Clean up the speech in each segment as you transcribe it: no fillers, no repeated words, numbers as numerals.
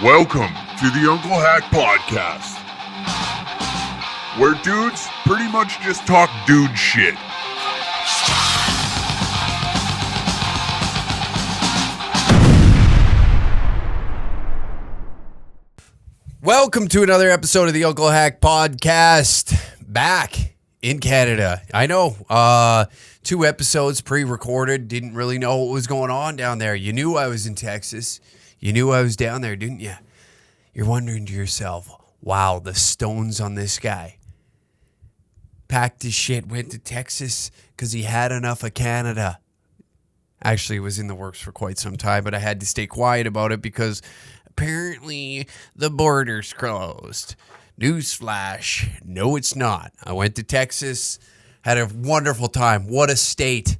Welcome to the Uncle Hack Podcast, where dudes pretty much just talk dude shit. Welcome to another episode of the Uncle Hack Podcast, back in Canada. I know, 2 episodes pre-recorded, didn't really know what was going on down there. You knew I was in Texas. You knew I was down there, didn't you? You're wondering to yourself, wow, the stones on this guy. Packed his shit, went to Texas because he had enough of Canada. Actually, it was in the works for quite some time, but I had to stay quiet about it because apparently the border's closed. Newsflash, no it's not. I went to Texas, had a wonderful time. What a state.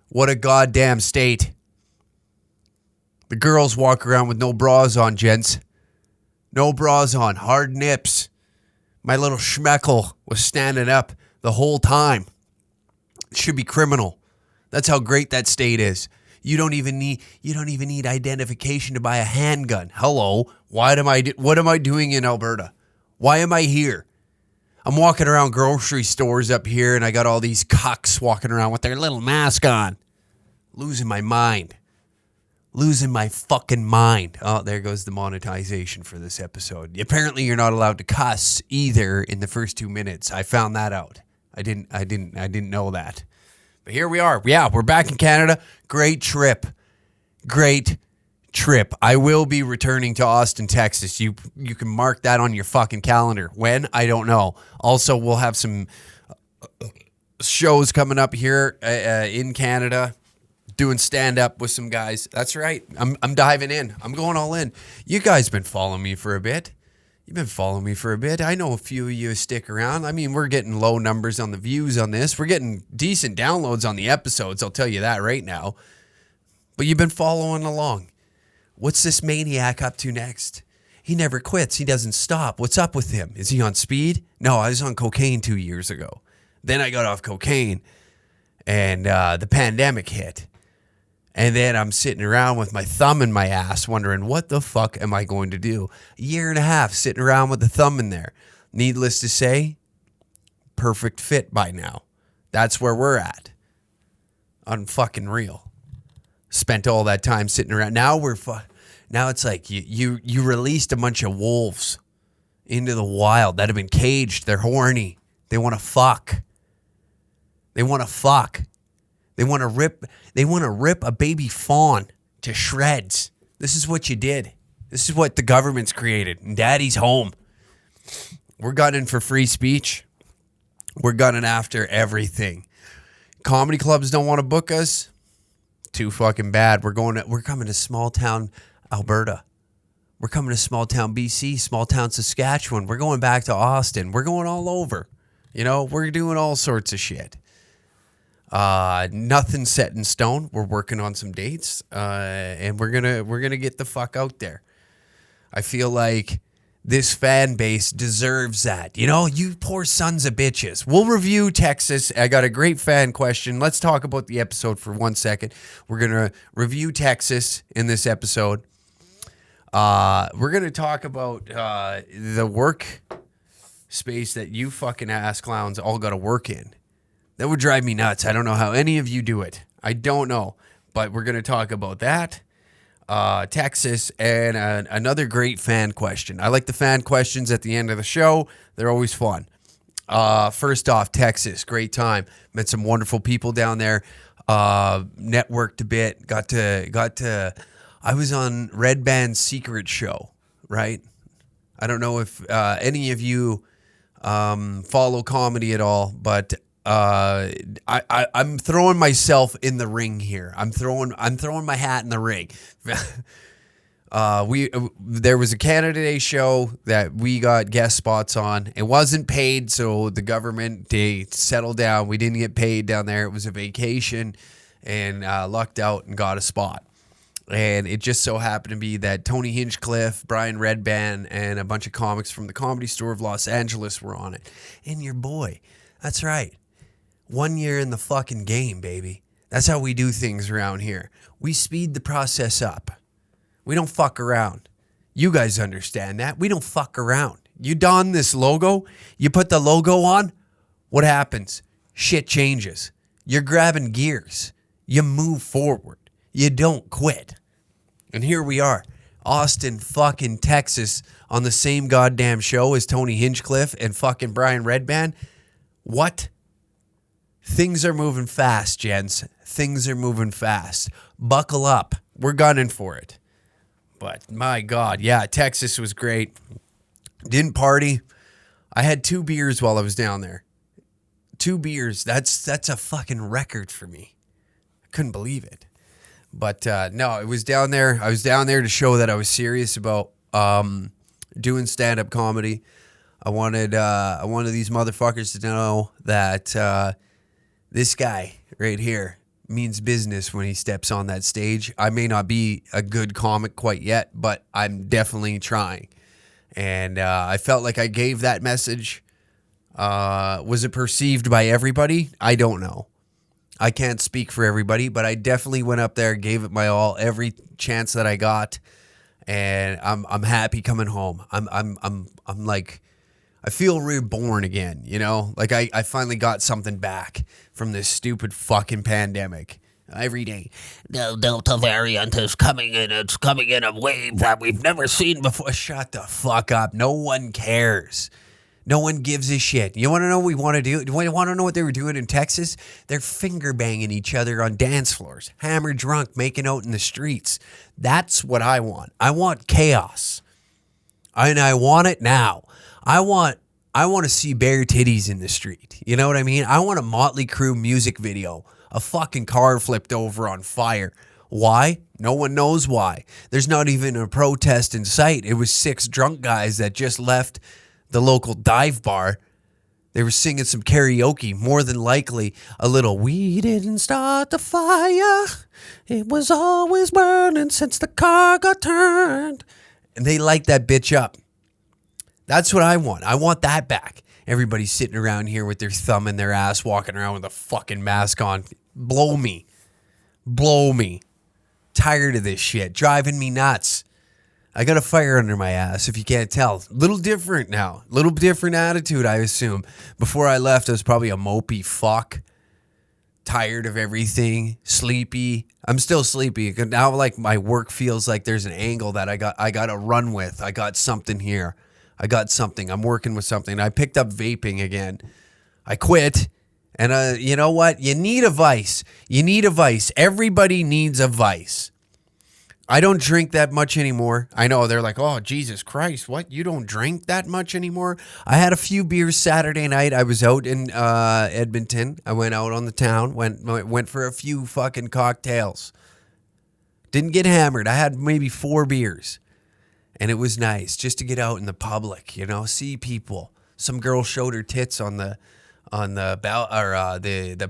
What a goddamn state. The girls walk around with no bras on, gents. No bras on, hard nips. My little schmeckle was standing up the whole time. It should be criminal. That's how great that state is. You don't even need identification to buy a handgun. Hello, what am I doing in Alberta? Why am I here? I'm walking around grocery stores up here, and I got all these cucks walking around with their little mask on. Losing my mind. Losing my fucking mind. Oh, there goes the monetization for this episode. Apparently, you're not allowed to cuss either in the first 2 minutes. I found that out. I didn't know that. But here we are. Yeah, we're back in Canada. Great trip. I will be returning to Austin, Texas. You can mark that on your fucking calendar. When? I don't know. Also, we'll have some shows coming up here in Canada, doing stand-up with some guys. That's right. I'm diving in. I'm going all in. You guys been following me for a bit. You've been following me for a bit. I know a few of you stick around. I mean, we're getting low numbers on the views on this. We're getting decent downloads on the episodes. I'll tell you that right now. But you've been following along. What's this maniac up to next? He never quits. He doesn't stop. What's up with him? Is he on speed? No, I was on cocaine 2 years ago. Then I got off cocaine and the pandemic hit. And then I'm sitting around with my thumb in my ass wondering, what the fuck am I going to do? A year and a half sitting around with the thumb in there. Needless to say, perfect fit by now. That's where we're at. Unfucking real. Spent all that time sitting around. Now it's like you released a bunch of wolves into the wild that have been caged. They're horny. They want to fuck. They want to rip a baby fawn to shreds. This is what you did. This is what the government's created. And Daddy's home. We're gunning for free speech. We're gunning after everything. Comedy clubs don't want to book us. Too fucking bad. We're coming to small town Alberta. We're coming to small town BC, small town Saskatchewan. We're going back to Austin. We're going all over. You know, we're doing all sorts of shit. Nothing set in stone. We're working on some dates, and we're gonna get the fuck out there. I feel like this fan base deserves that. You know, you poor sons of bitches. We'll review Texas. I got a great fan question. Let's talk about the episode for 1 second. We're gonna review Texas in this episode. We're gonna talk about the work space that you fucking ass clowns all got to work in. That would drive me nuts. I don't know how any of you do it. I don't know. But we're going to talk about that, Texas, and another great fan question. I like the fan questions at the end of the show. They're always fun. First off, Texas, great time. Met some wonderful people down there. Networked a bit. Got to. I was on Red Band's secret show, right? I don't know if any of you follow comedy at all, but I'm throwing myself in the ring here. I'm throwing my hat in the ring. There was a Canada Day show that we got guest spots on. It wasn't paid, so the government, they settled down. We didn't get paid down there. It was a vacation, and lucked out and got a spot. And it just so happened to be that Tony Hinchcliffe, Brian Redband, and a bunch of comics from the Comedy Store of Los Angeles were on it. And your boy. That's right. 1 year in the fucking game, baby. That's how we do things around here. We speed the process up. We don't fuck around. You guys understand that. We don't fuck around. You don this logo, you put the logo on, what happens? Shit changes. You're grabbing gears. You move forward. You don't quit. And here we are, Austin fucking Texas, on the same goddamn show as Tony Hinchcliffe and fucking Brian Redband. What? Things are moving fast, gents. Things are moving fast. Buckle up. We're gunning for it. But my God, yeah, Texas was great. Didn't party. I had 2 beers while I was down there. 2 beers. That's a fucking record for me. I couldn't believe it. But no, it was down there. I was down there to show that I was serious about doing stand-up comedy. I wanted these motherfuckers to know that this guy right here means business when he steps on that stage. I may not be a good comic quite yet, but I'm definitely trying. And I felt like I gave that message. Was it perceived by everybody? I don't know. I can't speak for everybody, but I definitely went up there, gave it my all, every chance that I got, and I'm happy coming home. I'm like, I feel reborn again, you know? Like I finally got something back from this stupid fucking pandemic. Every day, the Delta variant is coming in. It's coming in a wave that we've never seen before. Shut the fuck up. No one cares. No one gives a shit. You want to know what we want to do? You want to know what they were doing in Texas? They're finger banging each other on dance floors, hammered drunk, making out in the streets. That's what I want. I want chaos. And I want it now. I want to see bare titties in the street. You know what I mean? I want a Motley Crue music video. A fucking car flipped over on fire. Why? No one knows why. There's not even a protest in sight. It was 6 drunk guys that just left the local dive bar. They were singing some karaoke, more than likely a little "We didn't start the fire, it was always burning since the car got turned." And they light that bitch up. That's what I want. I want that back. Everybody's sitting around here with their thumb in their ass, walking around with a fucking mask on. Blow me. Blow me. Tired of this shit. Driving me nuts. I got a fire under my ass, if you can't tell. Little different now. Little different attitude, I assume. Before I left, I was probably a mopey fuck. Tired of everything. Sleepy. I'm still sleepy. Now, like, my work feels like there's an angle that I got to run with. I got something here. I got something. I'm working with something. I picked up vaping again. I quit. And you know what? You need a vice. You need a vice. Everybody needs a vice. I don't drink that much anymore. I know they're like, oh, Jesus Christ, what? You don't drink that much anymore? I had a few beers Saturday night. I was out in Edmonton. I went out on the town, went for a few fucking cocktails. Didn't get hammered. I had maybe 4 beers. And it was nice just to get out in the public, you know, see people. Some girl showed her tits on the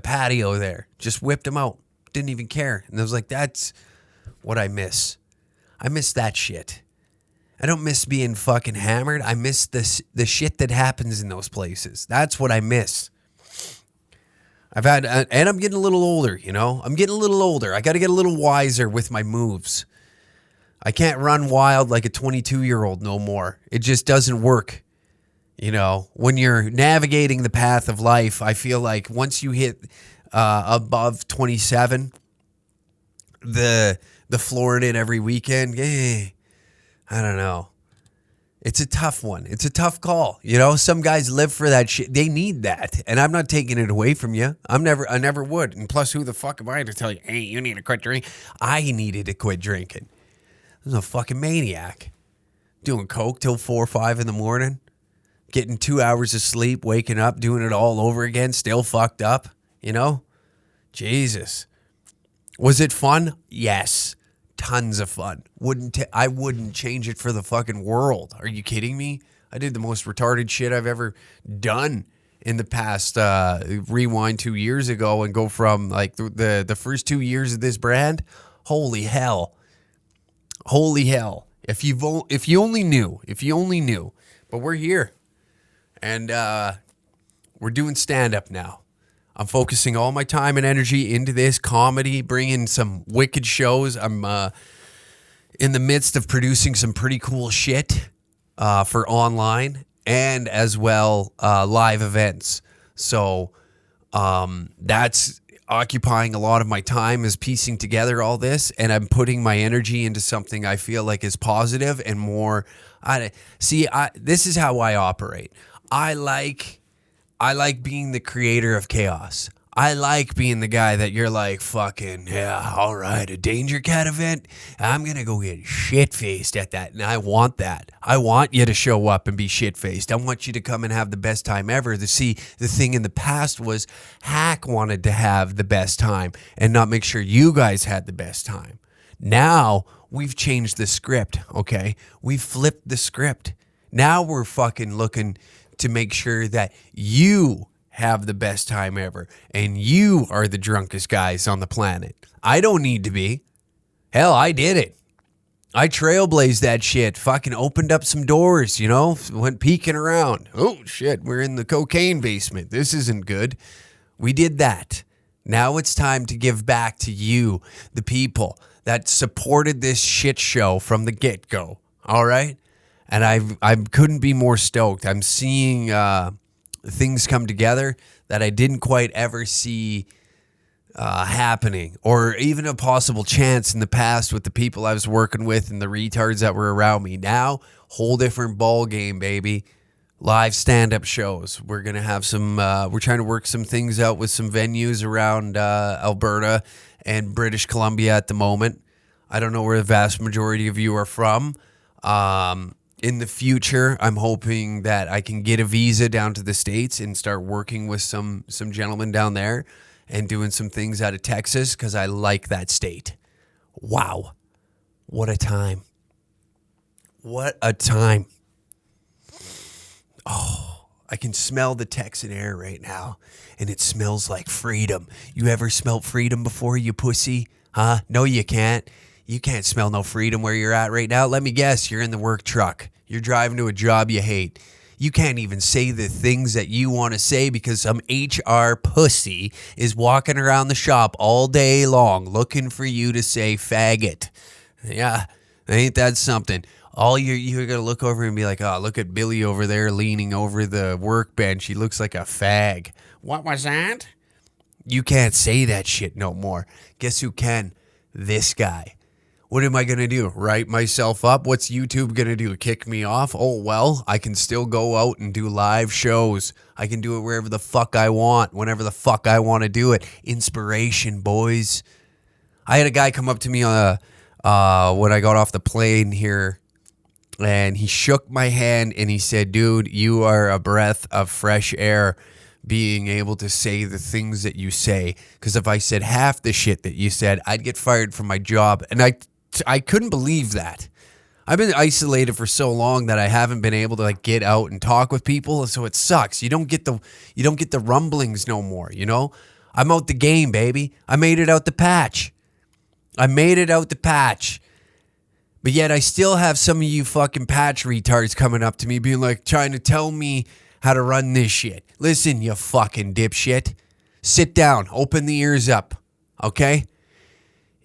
patio there. Just whipped them out. Didn't even care. And I was like, that's what I miss. I miss that shit. I don't miss being fucking hammered. I miss the shit that happens in those places. That's what I miss. And I'm getting a little older, you know. I'm getting a little older. I got to get a little wiser with my moves. I can't run wild like a 22-year-old no more. It just doesn't work. You know, when you're navigating the path of life, I feel like once you hit above 27, the flooring it every weekend, I don't know. It's a tough one. It's a tough call. You know, some guys live for that shit. They need that. And I'm not taking it away from you. I never would. And plus, who the fuck am I to tell you, hey, you need to quit drinking? I needed to quit drinking. I was a fucking maniac. Doing coke till 4 or 5 in the morning. Getting 2 hours of sleep, waking up, doing it all over again, still fucked up, you know? Jesus. Was it fun? Yes. Tons of fun. I wouldn't change it for the fucking world. Are you kidding me? I did the most retarded shit I've ever done in the past, rewind 2 years ago and go from like the first 2 years of this brand. Holy hell. Holy hell. If you only knew. But we're here. And we're doing stand-up now. I'm focusing all my time and energy into this comedy, bringing some wicked shows. I'm in the midst of producing some pretty cool shit for online and as well live events. So that's occupying a lot of my time, is piecing together all this, and I'm putting my energy into something I feel like is positive and more. This is how I operate. I like being the creator of chaos. I like being the guy that you're like, fucking, yeah, all right, a Danger Cat event, I'm going to go get shit-faced at that, and I want that. I want you to show up and be shit-faced. I want you to come and have the best time ever. The thing in the past was Hack wanted to have the best time and not make sure you guys had the best time. Now, we've changed the script, okay? We've flipped the script. Now we're fucking looking to make sure that you have the best time ever, and you are the drunkest guys on the planet. I don't need to be. Hell, I did it. I trailblazed that shit. Fucking opened up some doors, went peeking around. Oh shit, we're in the cocaine basement. This isn't good. We did that. Now it's time to give back to you, the people that supported this shit show from the get-go. All right? And I couldn't be more stoked. I'm seeing things come together that I didn't quite ever see happening, or even a possible chance in the past with the people I was working with and the retards that were around me. Now, whole different ball game, baby. Live stand-up shows. We're going to have some, we're trying to work some things out with some venues around Alberta and British Columbia at the moment. I don't know where the vast majority of you are from. In the future, I'm hoping that I can get a visa down to the States and start working with some gentlemen down there and doing some things out of Texas, because I like that state. Wow. What a time. What a time. Oh, I can smell the Texan air right now, and it smells like freedom. You ever smelled freedom before, you pussy? Huh? No, you can't. You can't smell no freedom where you're at right now. Let me guess, you're in the work truck. You're driving to a job you hate. You can't even say the things that you want to say because some HR pussy is walking around the shop all day long looking for you to say faggot. Yeah, ain't that something? You're going to look over and be like, oh, look at Billy over there leaning over the workbench. He looks like a fag. What was that? You can't say that shit no more. Guess who can? This guy. What am I going to do? Write myself up? What's YouTube going to do? Kick me off? Oh, well, I can still go out and do live shows. I can do it wherever the fuck I want, whenever the fuck I want to do it. Inspiration, boys. I had a guy come up to me when I got off the plane here, and he shook my hand and he said, dude, you are a breath of fresh air being able to say the things that you say. Because if I said half the shit that you said, I'd get fired from my job. And I couldn't believe that. I've been isolated for so long that I haven't been able to get out and talk with people, so it sucks. You don't get the rumblings no more, I'm out the game, baby. I made it out the patch. But yet I still have some of you fucking patch retards coming up to me being like, trying to tell me how to run this shit. Listen, you fucking dipshit. Sit down. Open the ears up. Okay?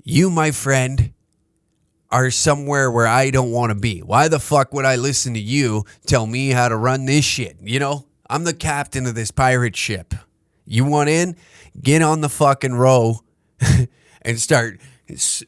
You, my friend, are somewhere where I don't want to be. Why the fuck would I listen to you tell me how to run this shit? I'm the captain of this pirate ship. You want in? Get on the fucking row and start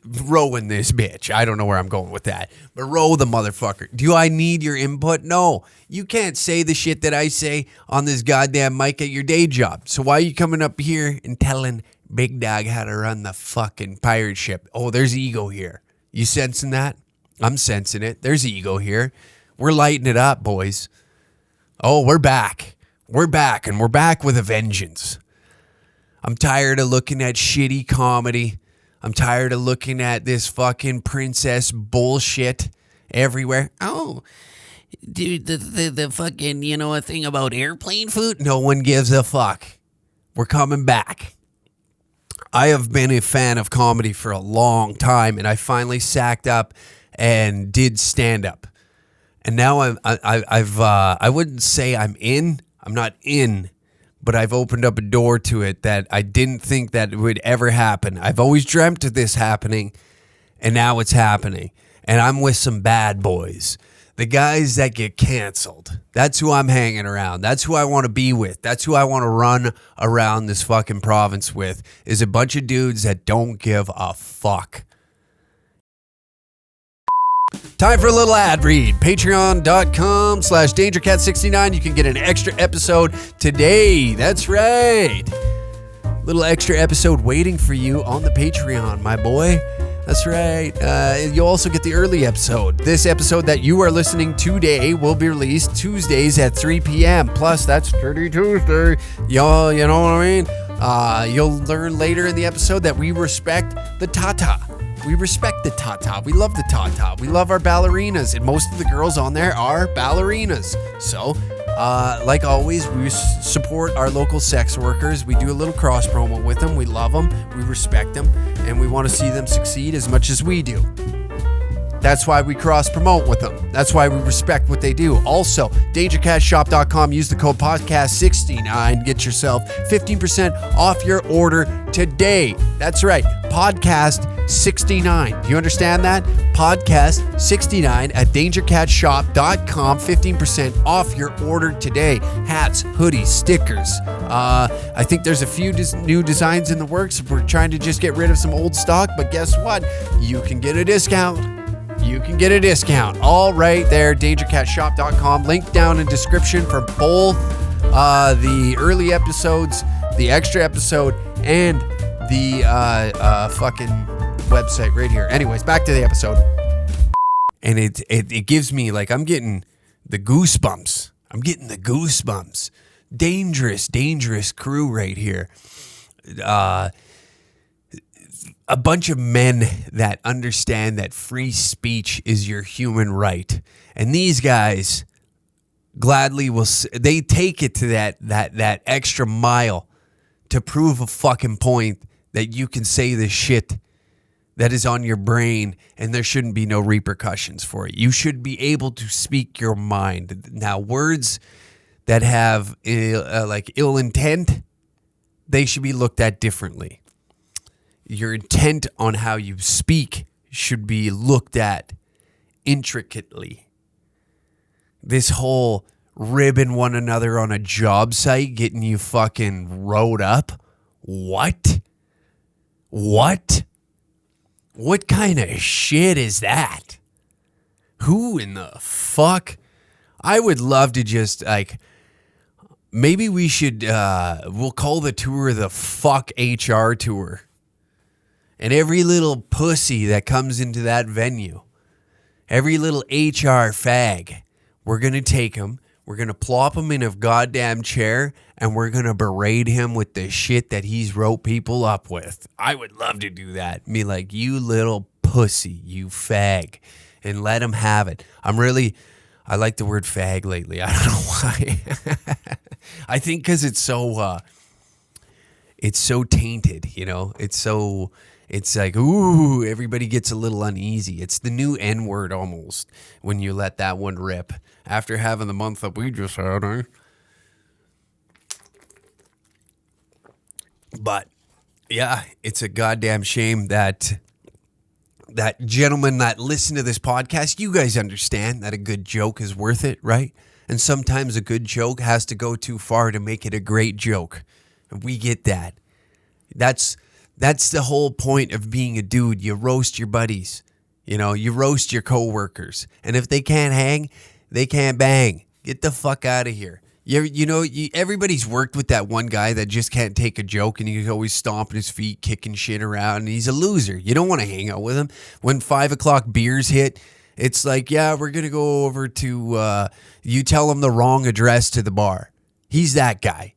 rowing this bitch. I don't know where I'm going with that, but row the motherfucker. Do I need your input? No. You can't say the shit that I say on this goddamn mic at your day job. So why are you coming up here and telling Big Dog how to run the fucking pirate ship? Oh, there's ego here. You sensing that? I'm sensing it. There's ego here. We're lighting it up, boys. Oh, we're back. We're back, and we're back with a vengeance. I'm tired of looking at shitty comedy. I'm tired of looking at this fucking princess bullshit everywhere. Oh, dude, the fucking, a thing about airplane food? No one gives a fuck. We're coming back. I have been a fan of comedy for a long time, and I finally sacked up and did stand up. And now I wouldn't say I'm in. I'm not in, but I've opened up a door to it that I didn't think that would ever happen. I've always dreamt of this happening, and now it's happening. and I'm with some bad boys. The guys that get canceled. That's who I'm hanging around. That's who I want to be with. That's who I want to run around this fucking province with, is a bunch of dudes that don't give a fuck. Time for a little ad read. Patreon.com/DangerCat69. You can get an extra episode today. That's right. Little extra episode waiting for you on the Patreon, my boy. That's right. You'll also get the early episode. This episode that you are listening today will be released Tuesdays at 3 p.m. Plus, that's Dirty Tuesday. Y'all, you know what I mean? You'll learn later in the episode that we respect the Tata. We respect the Tata. We love the Tata. We love our ballerinas, and most of the girls on there are ballerinas. So, like always, we support our local sex workers. We do a little cross promo with them. We love them. We respect them, and we want to see them succeed as much as we do. That's why we cross promote with them. That's why we respect what they do. Also, DangerCatShop.com. Use the code podcast69. Get yourself 15% off your order today. That's right. Podcast69. Do you understand that? Podcast69 at DangerCatShop.com. 15% off your order today. Hats, hoodies, stickers. I think there's a few new designs in the works. We're trying to just get rid of some old stock, but guess what? You can get a discount. You can get a discount. All right there, DangerCatShop.com. Link down in description for both the early episodes, the extra episode, and the fucking website right here. Anyways, back to the episode. And it gives me, like, I'm getting the goosebumps. Dangerous crew right here. A bunch of men that understand that free speech is your human right. And these guys gladly they take it to that extra mile to prove a fucking point that you can say the shit that is on your brain and there shouldn't be no repercussions for it. You should be able to speak your mind. Now, words that have ill intent, they should be looked at differently. Your intent on how you speak should be looked at intricately. This whole ribbing one another on a job site, getting you fucking rode up. What? What kind of shit is that? Who in the fuck? I would love to just, like, maybe we should, we'll call the tour the Fuck HR Tour. And every little pussy that comes into that venue, every little HR fag, we're going to take him, we're going to plop him in a goddamn chair, and we're going to berate him with the shit that he's wrote people up with. I would love to do that. Be like, you little pussy, you fag, and let him have it. I like the word fag lately. I don't know why. I think because it's so tainted, you know? It's like, ooh, everybody gets a little uneasy. It's the new N-word almost when you let that one rip. After having the month that we just had, eh? But, yeah, it's a goddamn shame that gentleman that listen to this podcast, you guys understand that a good joke is worth it, right? And sometimes a good joke has to go too far to make it a great joke. We get that. That's the whole point of being a dude. You roast your buddies. You know, you roast your coworkers. And if they can't hang, they can't bang. Get the fuck out of here. Everybody's worked with that one guy that just can't take a joke and he's always stomping his feet, kicking shit around, and he's a loser. You don't want to hang out with him. When 5 o'clock beers hit, it's like, yeah, we're going to go over to, you tell him the wrong address to the bar. He's that guy.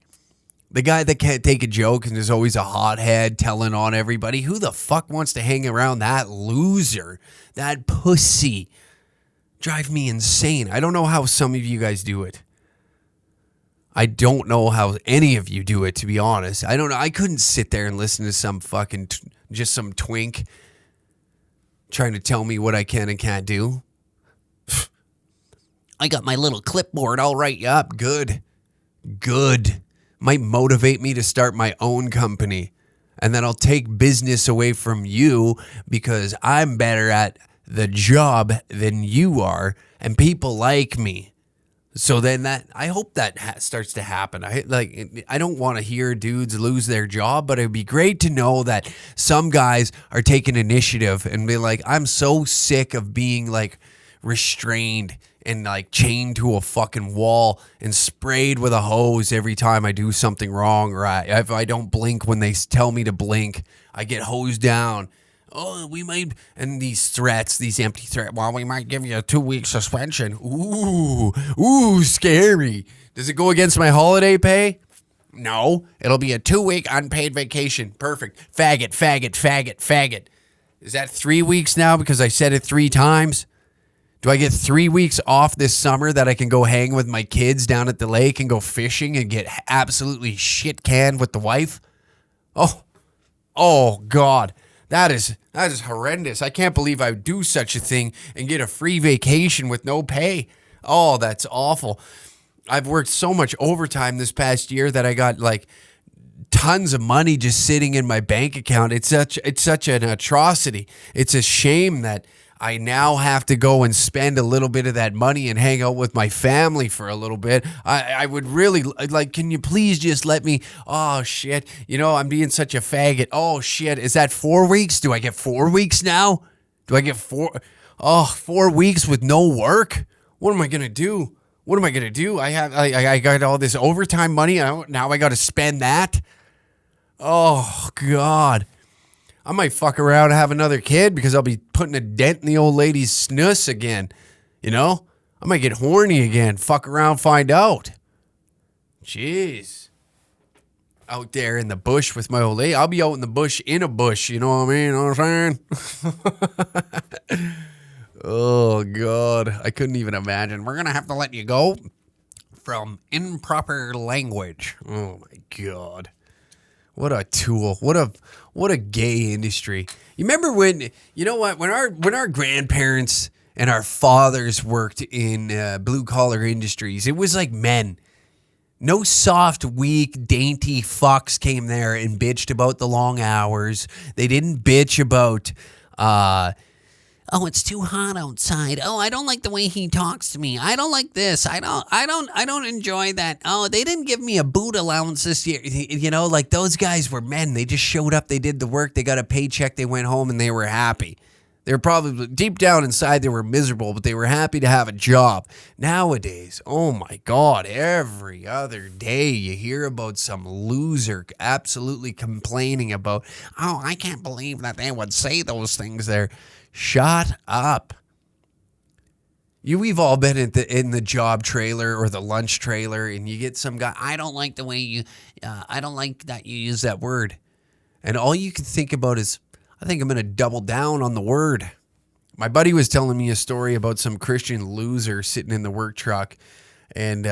The guy that can't take a joke and is always a hothead telling on everybody. Who the fuck wants to hang around that loser? That pussy. Drive me insane. I don't know how some of you guys do it. I don't know how any of you do it, to be honest. I don't know. I couldn't sit there and listen to some fucking, just some twink trying to tell me what I can and can't do. I got my little clipboard. I'll write you up. Good. Might motivate me to start my own company. And then I'll take business away from you because I'm better at the job than you are, and people like me. So then I hope that starts to happen. I don't want to hear dudes lose their job, but it'd be great to know that some guys are taking initiative and be like, I'm so sick of being like restrained and like chained to a fucking wall and sprayed with a hose every time I do something wrong, or if I don't blink when they tell me to blink, I get hosed down. Oh, we might, and these threats, these empty threats. Well, we might give you a 2-week suspension. Ooh, scary. Does it go against my holiday pay? No, it'll be a 2-week unpaid vacation. Perfect. Faggot. Is that 3 weeks now because I said it 3 times? Do I get 3 weeks off this summer that I can go hang with my kids down at the lake and go fishing and get absolutely shit canned with the wife? Oh, God. That is horrendous. I can't believe I would do such a thing and get a free vacation with no pay. Oh, that's awful. I've worked so much overtime this past year that I got like tons of money just sitting in my bank account. It's such an atrocity. It's a shame that I now have to go and spend a little bit of that money and hang out with my family for a little bit. I would really like, can you please just let me, oh shit, I'm being such a faggot. Oh shit, is that 4 weeks? Do I get 4 weeks now? Do I get 4 weeks with no work? What am I going to do? I got all this overtime money. Now I got to spend that. Oh God. I might fuck around and have another kid because I'll be putting a dent in the old lady's snus again. I might get horny again. Fuck around, find out. Jeez. Out there in the bush with my old lady. I'll be out in the bush in a bush. You know what I mean? You know what I'm saying? Oh, God. I couldn't even imagine. We're going to have to let you go from improper language. Oh, my God. What a tool. What a gay industry. You remember when our grandparents and our fathers worked in blue collar industries, it was like men. No soft, weak, dainty fucks came there and bitched about the long hours. They didn't bitch about oh, it's too hot outside. Oh, I don't like the way he talks to me. I don't like this. I don't enjoy that. Oh, they didn't give me a boot allowance this year. Like those guys were men. They just showed up. They did the work. They got a paycheck. They went home and they were happy. They were probably deep down inside, they were miserable, but they were happy to have a job. Nowadays, oh my God, every other day you hear about some loser absolutely complaining about, oh, I can't believe that they would say those things there. Shut up. We've all been in the job trailer or the lunch trailer, and you get some guy, I don't like the way I don't like that you use that word. And all you can think about is, I think I'm going to double down on the word. My buddy was telling me a story about some Christian loser sitting in the work truck, and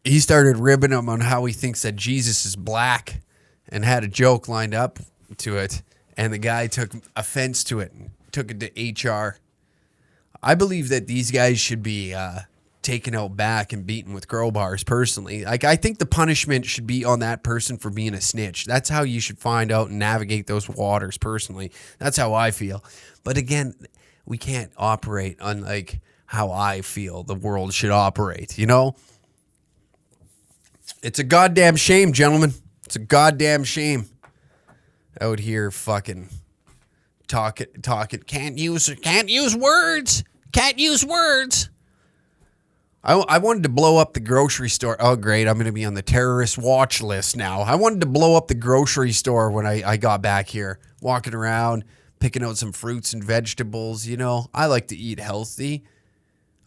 he started ribbing him on how he thinks that Jesus is black and had a joke lined up to it, and the guy took offense to it and took it to HR. I believe that these guys should be taken out back and beaten with crowbars personally. Like, I think the punishment should be on that person for being a snitch. That's how you should find out and navigate those waters personally. That's how I feel. But again, we can't operate unlike how I feel the world should operate, It's a goddamn shame, gentlemen. It's a goddamn shame. Out here fucking talking. Can't use words. Can't use words. I wanted to blow up the grocery store. Oh, great. I'm going to be on the terrorist watch list now. I wanted to blow up the grocery store when I got back here. Walking around, picking out some fruits and vegetables. I like to eat healthy.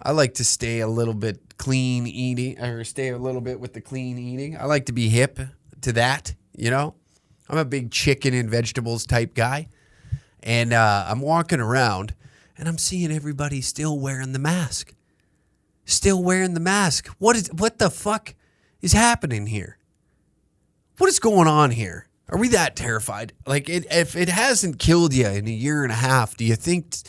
I like to stay a little bit clean eating, or stay a little bit with the clean eating. I like to be hip to that, I'm a big chicken and vegetables type guy. And I'm walking around, and I'm seeing everybody still wearing the mask. Still wearing the mask. What the fuck is happening here? What is going on here? Are we that terrified? Like, if it hasn't killed you in a year and a half, do you think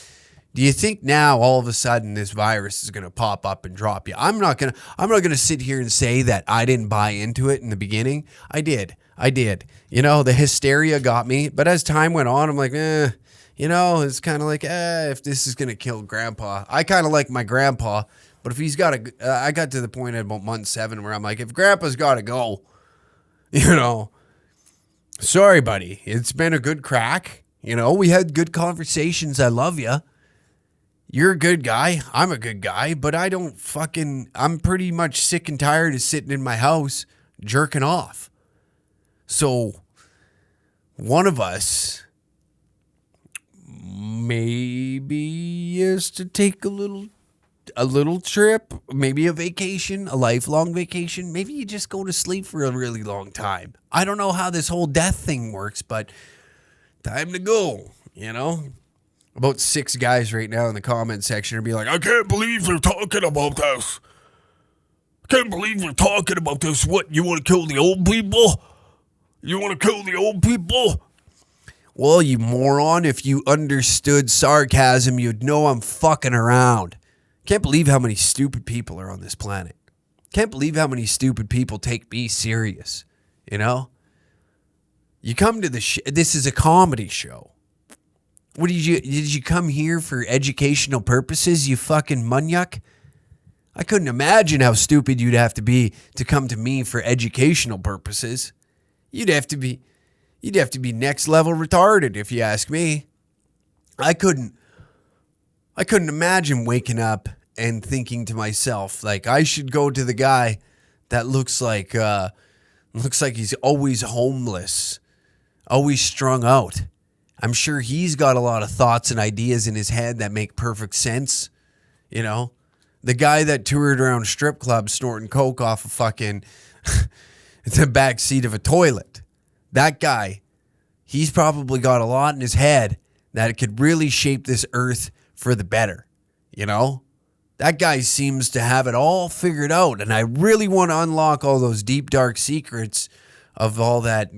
now all of a sudden this virus is going to pop up and drop you? I'm not going to sit here and say that I didn't buy into it in the beginning. I did. The hysteria got me, but as time went on, I'm like, You know, it's kind of like, if this is going to kill grandpa. I kind of like my grandpa, but if he's got to, I got to the point at about month 7 where I'm like, if grandpa's got to go, you know, sorry, buddy. It's been a good crack. You know, we had good conversations. I love you. You're a good guy. I'm a good guy, but I'm pretty much sick and tired of sitting in my house jerking off. So one of us maybe is to take a little trip, maybe a vacation, a lifelong vacation. Maybe you just go to sleep for a really long time. I don't know how this whole death thing works, but time to go, you know? About 6 guys right now in the comment section are being like, I can't believe they're talking about this. I can't believe they're talking about this. What, you want to kill the old people? You want to kill the old people? Well, you moron, if you understood sarcasm, you'd know I'm fucking around. Can't believe how many stupid people are on this planet. Can't believe how many stupid people take me serious, you know? You come to this is a comedy show. What did you come here for educational purposes, you fucking munyuk? I couldn't imagine how stupid you'd have to be to come to me for educational purposes. You'd have to be next level retarded if you ask me. I couldn't imagine waking up and thinking to myself, like, I should go to the guy that looks like he's always homeless, always strung out. I'm sure he's got a lot of thoughts and ideas in his head that make perfect sense. You know, the guy that toured around strip clubs snorting coke off a fucking the back seat of a toilet. That guy, he's probably got a lot in his head that it could really shape this earth for the better. You know, that guy seems to have it all figured out. And I really want to unlock all those deep, dark secrets of all that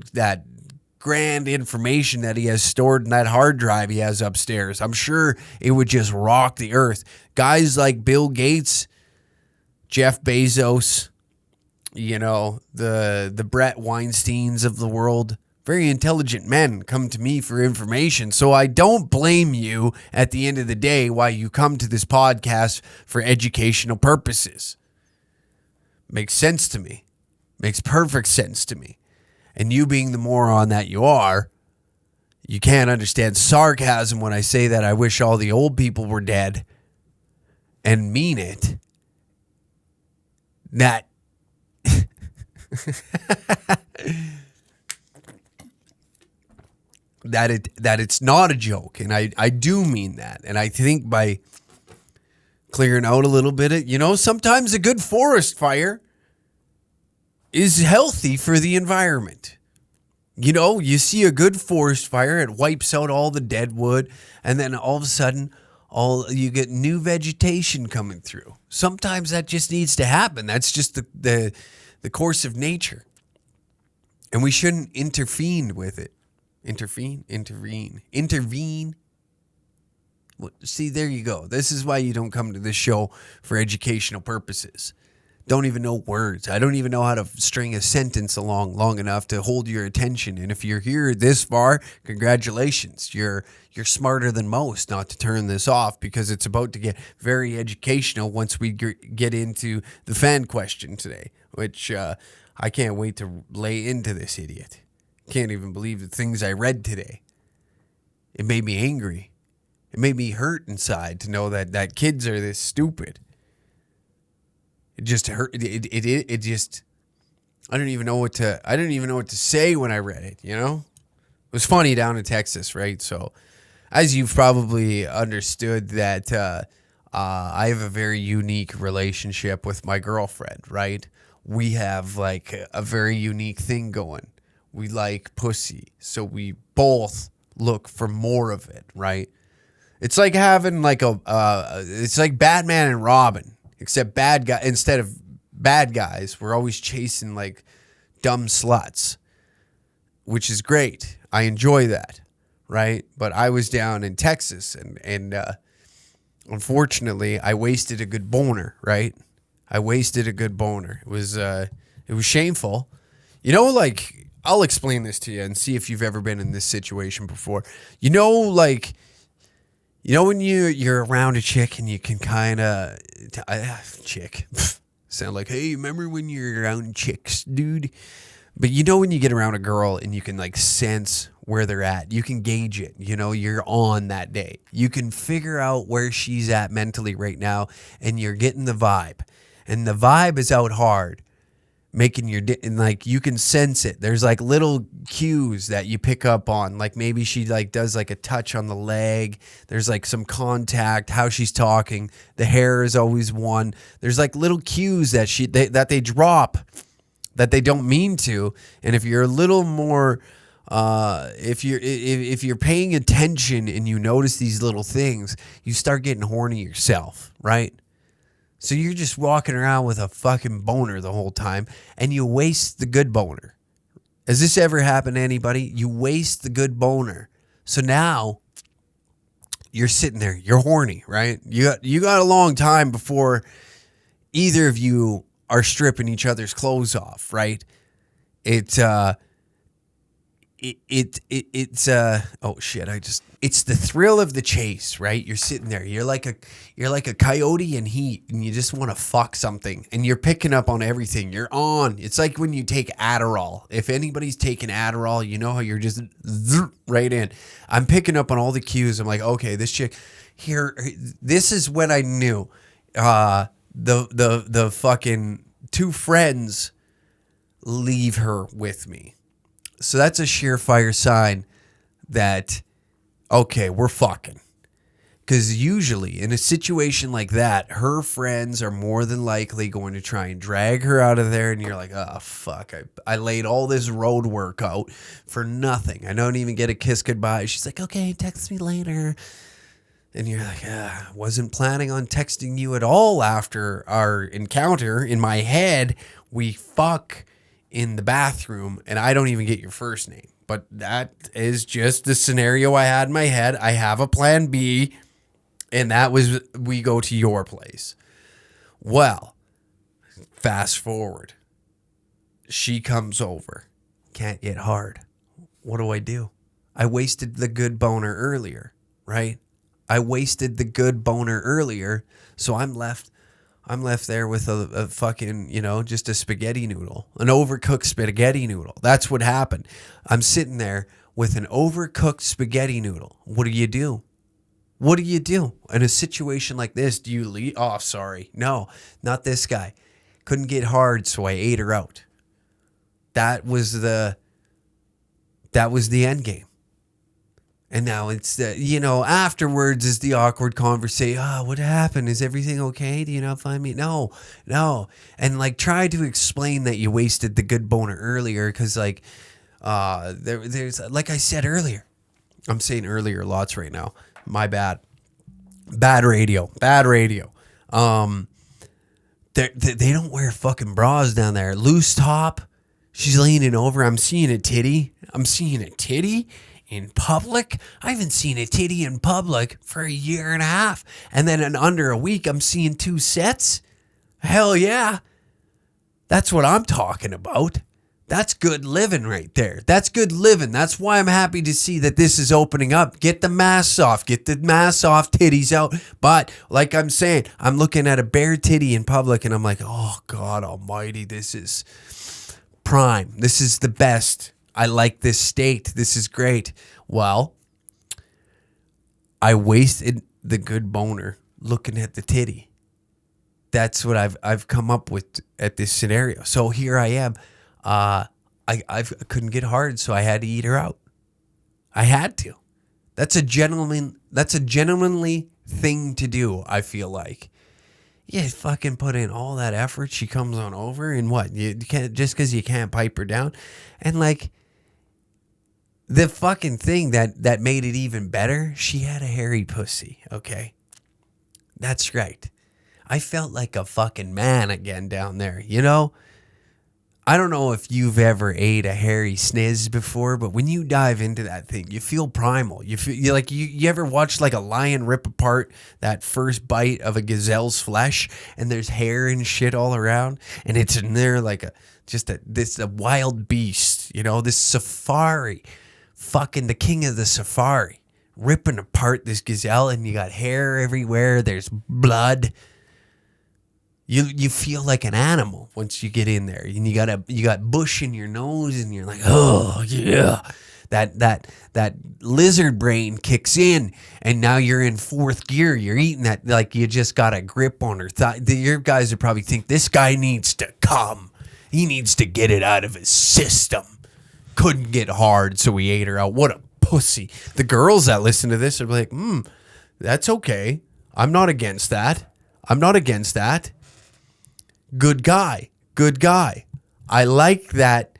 grand information that he has stored in that hard drive he has upstairs. I'm sure it would just rock the earth. Guys like Bill Gates, Jeff Bezos, you know, the Brett Weinsteins of the world, very intelligent men come to me for information. So I don't blame you at the end of the day why you come to this podcast for educational purposes. Makes sense to me. Makes perfect sense to me. And you being the moron that you are, you can't understand sarcasm when I say that I wish all the old people were dead and mean it. That that it's not a joke, and I do mean that. And I think by clearing out a little bit, you know, sometimes a good forest fire is healthy for the environment. You know, you see a good forest fire, it wipes out all the dead wood, and then all of a sudden, you get new vegetation coming through. Sometimes that just needs to happen. That's just the course of nature. And we shouldn't intervene with it. Intervene. See, there you go. This is why you don't come to this show for educational purposes. Don't even know words. I don't even know how to string a sentence along long enough to hold your attention. And if you're here this far, congratulations. You're smarter than most not to turn this off, because it's about to get very educational once we get into the fan question today, which I can't wait to lay into this idiot. Can't even believe the things I read today. It made me angry. It made me hurt inside to know that kids are this stupid. It just hurt. It just. I don't even know what to say when I read it. You know, it was funny down in Texas, right? So, as you've probably understood, that I have a very unique relationship with my girlfriend, right? We have like a very unique thing going. We like pussy, so we both look for more of it, right? It's like having like it's like Batman and Robin. Except instead of bad guys, we're always chasing like dumb sluts, which is great. I enjoy that, right? But I was down in Texas, and unfortunately, I wasted a good boner, right? I wasted a good boner. It was shameful. You know, like, I'll explain this to you and see if you've ever been in this situation before. You know, like, You know when you're around a chick and you can kind of chick sound like, hey, remember when you're around chicks, dude? But you know when you get around a girl and you can like sense where they're at, you can gauge it. You know, you're on that day. You can figure out where she's at mentally right now, and you're getting the vibe. And the vibe is out hard, making and like you can sense it. There's like little cues that you pick up on. Like maybe she like does like a touch on the leg. There's like some contact, how she's talking. The hair is always one. There's like little cues that they drop that they don't mean to. And if you're a little more, if you're paying attention and you notice these little things, you start getting horny yourself, right? So you're just walking around with a fucking boner the whole time, and you waste the good boner. Has this ever happened to anybody? You waste the good boner. So now you're sitting there, you're horny, right? You got a long time before either of you are stripping each other's clothes off, right? It's oh shit, it's the thrill of the chase, right? You're sitting there, you're like a coyote in heat, and you just want to fuck something, and you're picking up on everything. You're on. It's like when you take Adderall. If anybody's taken Adderall, you know how you're just right in. I'm picking up on all the cues. I'm like, okay, this chick here, this is when I knew the fucking two friends leave her with me. So that's a surefire sign that, okay, we're fucking. Because usually in a situation like that, her friends are more than likely going to try and drag her out of there. And you're like, oh, fuck. I laid all this road work out for nothing. I don't even get a kiss goodbye. She's like, okay, text me later. And you're like, wasn't planning on texting you at all after our encounter. In my head, we fuck in the bathroom, and I don't even get your first name. But that is just the scenario I had in my head. I have a plan B, and that was we go to your place. Well, fast forward. She comes over. Can't get hard. What do? I wasted the good boner earlier, right? I wasted the good boner earlier, so I'm left there with a fucking, just a spaghetti noodle, an overcooked spaghetti noodle. That's what happened. I'm sitting there with an overcooked spaghetti noodle. What do you do? What do you do in a situation like this? Do you leave? Oh, sorry. No, not this guy. Couldn't get hard, so I ate her out. That was the end game. And now it's afterwards is the awkward conversation. What happened? Is everything okay? Do you not find me? No. And like try to explain that you wasted the good boner earlier. Cause like, there's, like I said earlier, I'm saying earlier lots right now. My bad. Bad radio. They don't wear fucking bras down there. Loose top. She's leaning over. I'm seeing a titty. In public? I haven't seen a titty in public for a year and a half. And then in under a week, I'm seeing 2 sets? Hell yeah. That's what I'm talking about. That's good living right there. That's good living. That's why I'm happy to see that this is opening up. Get the masks off. Get the masks off, titties out. But like I'm saying, I'm looking at a bare titty in public and I'm like, oh, God almighty, this is prime. This is the best. I like this state. This is great. Well, I wasted the good boner looking at the titty. That's what I've come up with at this scenario. So here I am. I couldn't get hard, so I had to eat her out. I had to. That's a gentlemanly thing to do, I feel like. Yeah, fucking put in all that effort. She comes on over, and what? You can't, just because you can't pipe her down. And like, the fucking thing that made it even better, she had a hairy pussy, okay? That's right. I felt like a fucking man again down there, I don't know if you've ever ate a hairy sniz before, but when you dive into that thing, you feel primal. You feel like you ever watch like a lion rip apart that first bite of a gazelle's flesh, and there's hair and shit all around, and it's in there like a wild beast, this safari. Fucking the king of the safari, ripping apart this gazelle, and you got hair everywhere. There's blood. You feel like an animal once you get in there, and you got bush in your nose, and you're like, oh yeah, that lizard brain kicks in, and now you're in fourth gear. You're eating that like you just got a grip on her thigh. Your guys would probably think this guy needs to come. He needs to get it out of his system. Couldn't get hard, so we ate her out. What a pussy. The girls that listen to this are like, that's okay. I'm not against that. Good guy. I like that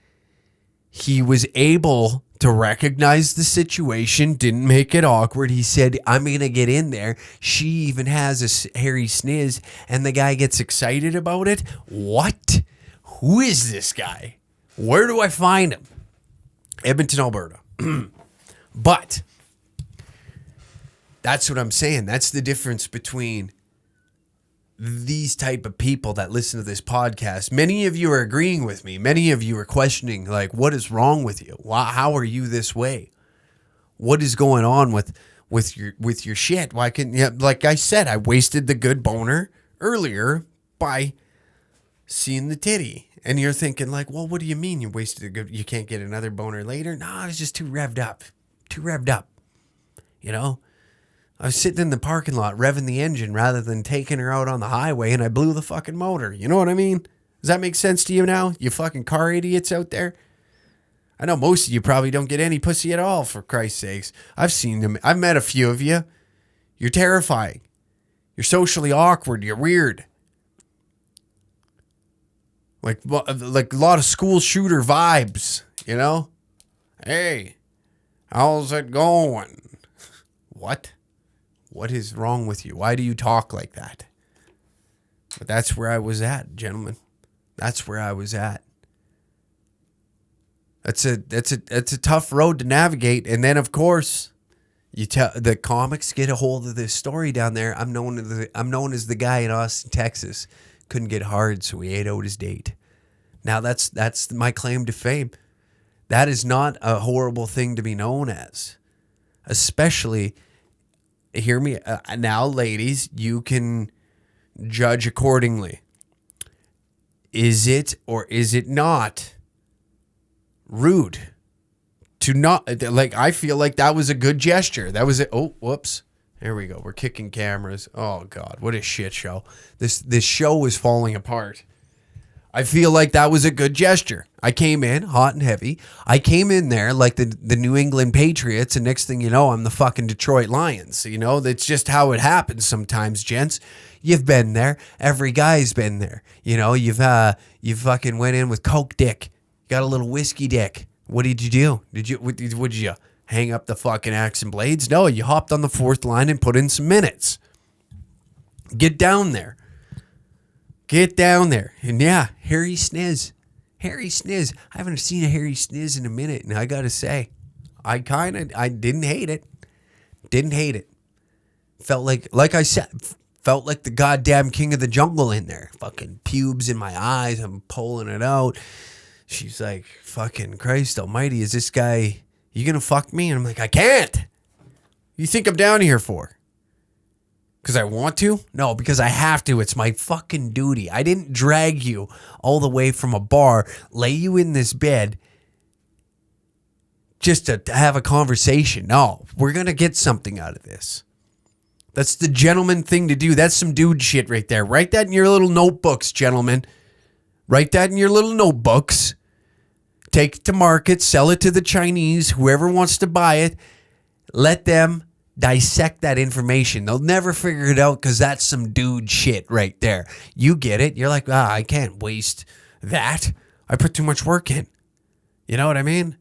he was able to recognize the situation, didn't make it awkward. He said, I'm going to get in there. She even has a hairy sniz, and the guy gets excited about it. What? Who is this guy? Where do I find him? Edmonton, Alberta. But that's what I'm saying. That's the difference between these type of people that listen to this podcast. Many of you are agreeing with me. Many of you are questioning, like, what is wrong with you? How are you this way? What is going on with your shit? Why can't you? Like I said, I wasted the good boner earlier by seeing the titty. And you're thinking like, well, what do you mean you wasted a good? You can't get another boner later? No, it's just too revved up. You know. I was sitting in the parking lot revving the engine rather than taking her out on the highway, and I blew the fucking motor. You know what I mean? Does that make sense to you now? You fucking car idiots out there? I know most of you probably don't get any pussy at all, for Christ's sakes. I've seen them. I've met a few of you. You're terrifying. You're socially awkward. You're weird. Like a lot of school shooter vibes, you know? Hey, how's it going? What? What is wrong with you? Why do you talk like that? But that's where I was at, gentlemen. That's where I was at. That's a tough road to navigate. And then, of course, the comics get a hold of this story down there. I'm known as the guy in Austin, Texas. Couldn't get hard, so he ate out his date. Now that's my claim to fame. That is not a horrible thing to be known as, especially. Hear me now, ladies, you can judge accordingly. Is it or is it not rude to not, like, I feel like that was a good gesture. That was it. Oh, whoops. There we go. We're kicking cameras. Oh God, what a shit show. This show is falling apart. I feel like that was a good gesture. I came in hot and heavy. I came in there like the New England Patriots, and next thing you know, I'm the fucking Detroit Lions. You know, that's just how it happens sometimes, gents. You've been there. Every guy's been there. You know, you fucking went in with Coke dick. You got a little whiskey dick. What did you do? Would you hang up the fucking axe and blades? No, you hopped on the fourth line and put in some minutes. Get down there. And yeah, hairy sniz. I haven't seen a hairy sniz in a minute, and I gotta say, I didn't hate it. Felt like I said, felt like the goddamn king of the jungle in there. Fucking pubes in my eyes, I'm pulling it out. She's like, fucking Christ almighty, is this guy, you gonna fuck me? And I'm like, I can't. You think I'm down here for? Because I want to? No, because I have to. It's my fucking duty. I didn't drag you all the way from a bar, lay you in this bed just to have a conversation. No, we're going to get something out of this. That's the gentleman thing to do. That's some dude shit right there. Write that in your little notebooks, gentlemen. Write that in your little notebooks. Take it to market, sell it to the Chinese, whoever wants to buy it. Let them dissect that information. They'll never figure it out because that's some dude shit right there. You get it. You're like, I can't waste that. I put too much work in. You know what I mean?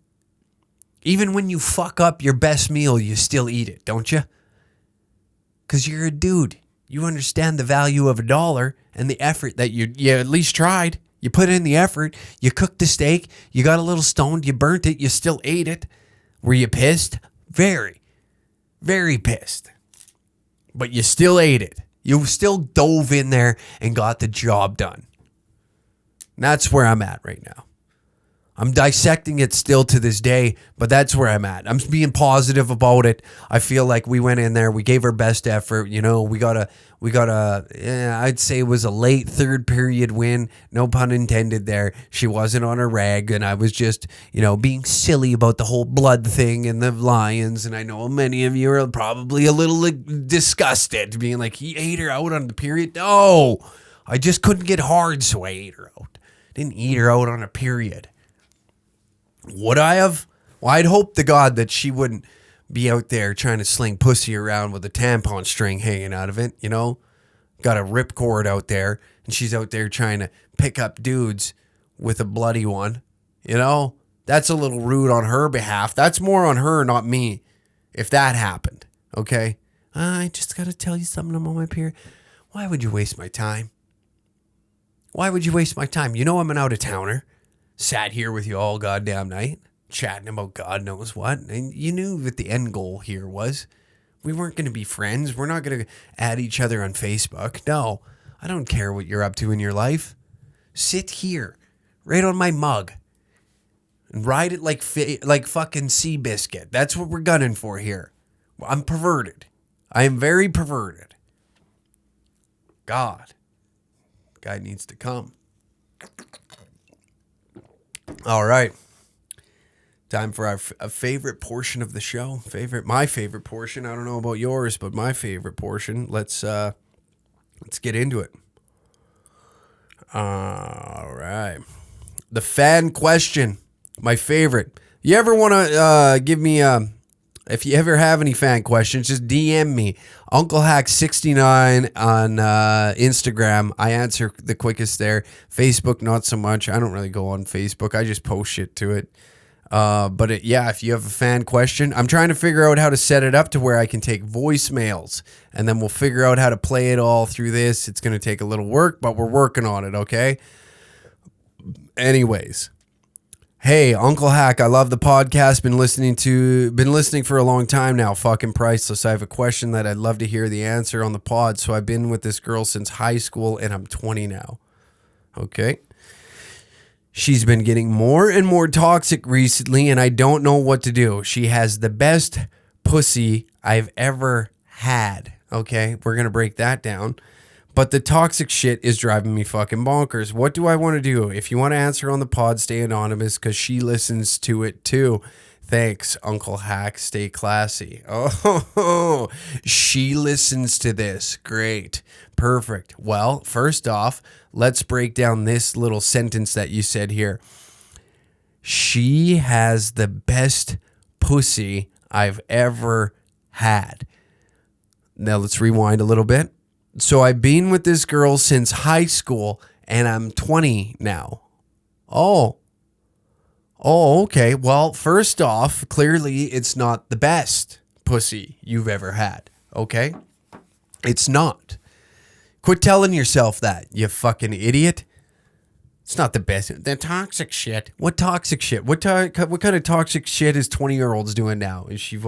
Even when you fuck up your best meal, you still eat it, don't you? Because you're a dude. You understand the value of $1 and the effort that you at least tried. You put in the effort. You cooked the steak. You got a little stoned. You burnt it. You still ate it. Were you pissed? Very. Very pissed. But you still ate it. You still dove in there and got the job done. And that's where I'm at right now. I'm dissecting it still to this day, but that's where I'm at. I'm being positive about it. I feel like we went in there, we gave our best effort. You know, we got a, I'd say it was a late third period win. No pun intended there. She wasn't on her rag, and I was just, being silly about the whole blood thing and the Lions. And I know many of you are probably a little disgusted, being like, he ate her out on the period. No, I just couldn't get hard, so I ate her out. Didn't eat her out on a period. Would I have? Well, I'd hope to God that she wouldn't be out there trying to sling pussy around with a tampon string hanging out of it, Got a ripcord out there, and she's out there trying to pick up dudes with a bloody one, That's a little rude on her behalf. That's more on her, not me, if that happened, okay? I just got to tell you something, I'm on my period. Why would you waste my time? Why would you waste my time? I'm an out-of-towner. Sat here with you all goddamn night, chatting about God knows what. And you knew what the end goal here was. We weren't going to be friends. We're not going to add each other on Facebook. No, I don't care what you're up to in your life. Sit here, right on my mug, and ride it like fucking Seabiscuit. That's what we're gunning for here. I'm perverted. I am very perverted. God. Guy needs to come. All right. Time for our favorite portion of the show. My favorite portion. I don't know about yours, but my favorite portion. Let's get into it. All right. The fan question. My favorite. You ever want to give me if you ever have any fan questions, just DM me. Uncle Hack 69 on Instagram. I answer the quickest there. Facebook, not so much. I don't really go on Facebook. I just post shit to it. But if you have a fan question, I'm trying to figure out how to set it up to where I can take voicemails, and then we'll figure out how to play it all through this. It's going to take a little work, but we're working on it, okay? Anyways. Hey, Uncle Hack, I love the podcast. Been listening for a long time now. Fucking priceless. I have a question that I'd love to hear the answer on the pod. So I've been with this girl since high school, and I'm 20 now. Okay. She's been getting more and more toxic recently, and I don't know what to do. She has the best pussy I've ever had. Okay, we're going to break that down. But the toxic shit is driving me fucking bonkers. What do I want to do? If you want to answer on the pod, stay anonymous because she listens to it too. Thanks, Uncle Hack. Stay classy. Oh, she listens to this. Great. Perfect. Well, first off, let's break down this little sentence that you said here. She has the best pussy I've ever had. Now let's rewind a little bit. So I've been with this girl since high school, and I'm 20 now. Oh, okay. Well, first off, clearly it's not the best pussy you've ever had, okay? It's not. Quit telling yourself that, you fucking idiot. It's not the best. The toxic shit. What toxic shit? What kind of toxic shit is 20-year-olds doing now? Is she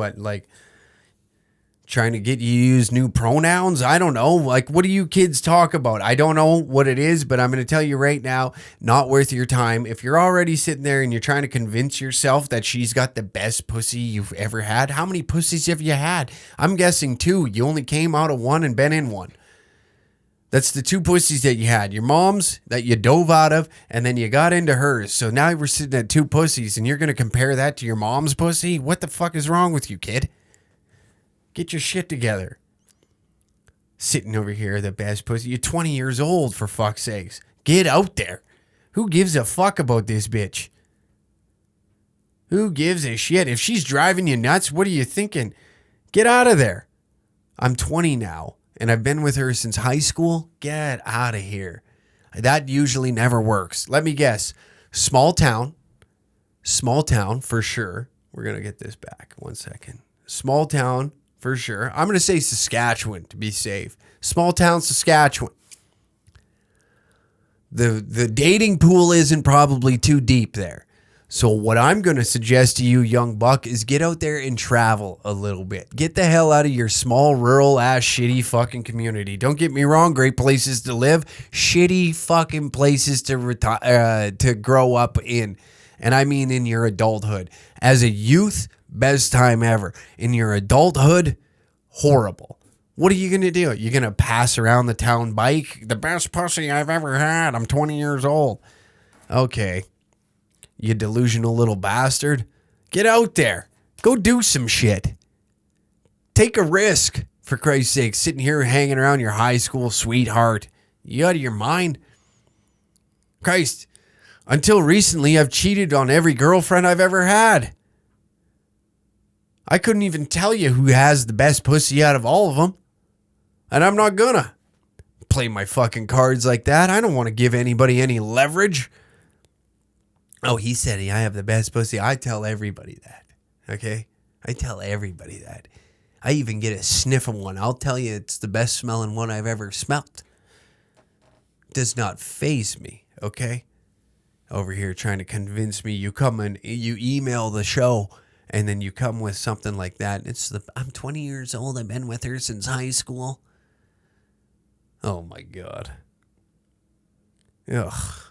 trying to get you to use new pronouns? I don't know. What do you kids talk about? I don't know what it is, but I'm going to tell you right now, not worth your time. If you're already sitting there and you're trying to convince yourself that she's got the best pussy you've ever had, how many pussies have you had? I'm guessing 2. You only came out of one and been in one. That's the 2 pussies that you had. Your mom's that you dove out of, and then you got into hers. So now we're sitting at 2 pussies, and you're going to compare that to your mom's pussy? What the fuck is wrong with you, kid? Get your shit together. Sitting over here, the best pussy. You're 20 years old, for fuck's sakes. Get out there. Who gives a fuck about this bitch? Who gives a shit? If she's driving you nuts, what are you thinking? Get out of there. I'm 20 now, and I've been with her since high school. Get out of here. That usually never works. Let me guess. Small town for sure. We're going to get this back. 1 second. Small town. For sure. I'm going to say Saskatchewan to be safe. Small town Saskatchewan. The dating pool isn't probably too deep there. So what I'm going to suggest to you, young buck, is get out there and travel a little bit. Get the hell out of your small, rural ass, shitty fucking community. Don't get me wrong. Great places to live. Shitty fucking places to grow up in. And I mean in your adulthood. As a youth, best time ever. In your adulthood, horrible. What are you going to do? You're going to pass around the town bike? The best pussy I've ever had. I'm 20 years old. Okay. You delusional little bastard. Get out there. Go do some shit. Take a risk, for Christ's sake. Sitting here hanging around your high school sweetheart. You out of your mind? Christ. Until recently, I've cheated on every girlfriend I've ever had. I couldn't even tell you who has the best pussy out of all of them. And I'm not gonna play my fucking cards like that. I don't want to give anybody any leverage. Oh, he said I have the best pussy. I tell everybody that. Okay? I tell everybody that. I even get a sniff of one. I'll tell you it's the best smelling one I've ever smelt. Does not faze me. Okay? Over here trying to convince me. You come and you email the show. And then you come with something like that. I'm 20 years old. I've been with her since high school. Oh, my God. Ugh.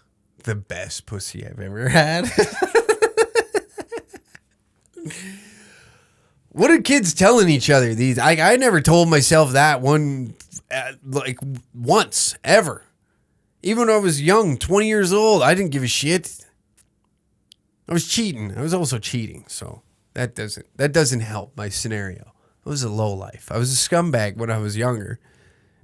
The best pussy I've ever had. What are kids telling each other? I never told myself that once, ever. Even when I was young, 20 years old, I didn't give a shit. I was cheating. I was also cheating, so that doesn't help my scenario. I was a lowlife. I was a scumbag when I was younger.